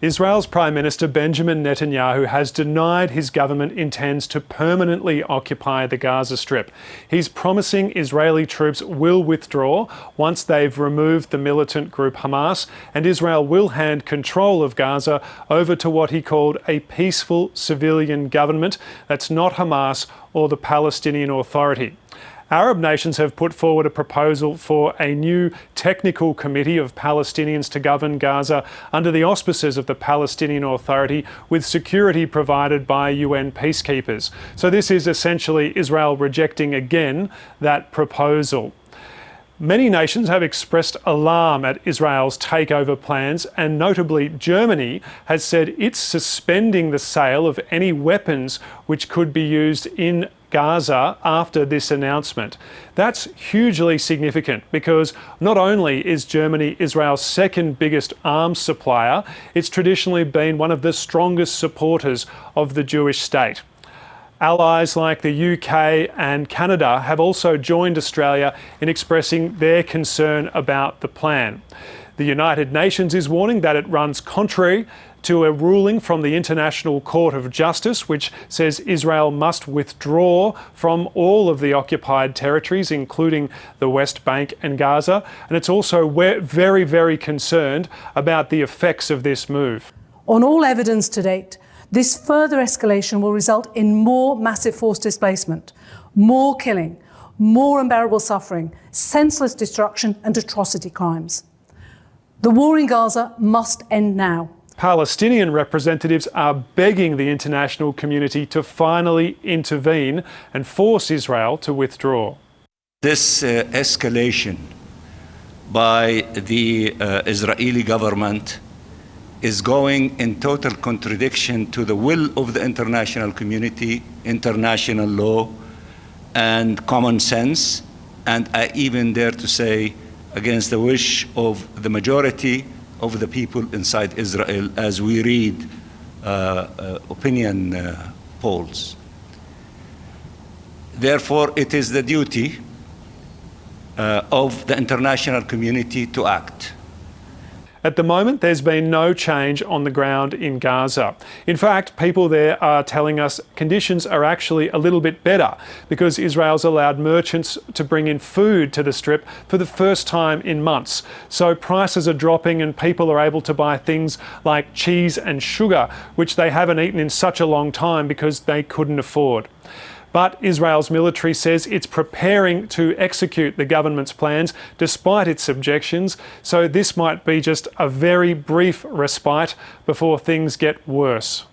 Israel's Prime Minister Benjamin Netanyahu has denied his government intends to permanently occupy the Gaza Strip. He's promising Israeli troops will withdraw once they've removed the militant group Hamas, and Israel will hand control of Gaza over to what he called a peaceful civilian government that's not Hamas or the Palestinian Authority. Arab nations have put forward a proposal for a new technical committee of Palestinians to govern Gaza under the auspices of the Palestinian Authority, with security provided by UN peacekeepers. So this is essentially Israel rejecting again that proposal. Many nations have expressed alarm at Israel's takeover plans, and notably Germany has said it's suspending the sale of any weapons which could be used in Gaza after this announcement. That's hugely significant because not only is Germany Israel's second biggest arms supplier, it's traditionally been one of the strongest supporters of the Jewish state. Allies like the UK and Canada have also joined Australia in expressing their concern about the plan. The United Nations is warning that it runs contrary to a ruling from the International Court of Justice, which says Israel must withdraw from all of the occupied territories, including the West Bank and Gaza. And it's also very, very concerned about the effects of this move. On all evidence to date, this further escalation will result in more massive forced displacement, more killing, more unbearable suffering, senseless destruction and atrocity crimes. The war in Gaza must end now. Palestinian representatives are begging the international community to finally intervene and force Israel to withdraw. This escalation by the Israeli government is going in total contradiction to the will of the international community, international law, and common sense, and I even dare to say against the wish of the majority of the people inside Israel as we read opinion polls. Therefore, it is the duty of the international community to act. At the moment, there's been no change on the ground in Gaza. In fact, people there are telling us conditions are actually a little bit better because Israel's allowed merchants to bring in food to the Strip for the first time in months. So prices are dropping and people are able to buy things like cheese and sugar, which they haven't eaten in such a long time because they couldn't afford. But Israel's military says it's preparing to execute the government's plans despite its objections, so this might be just a very brief respite before things get worse.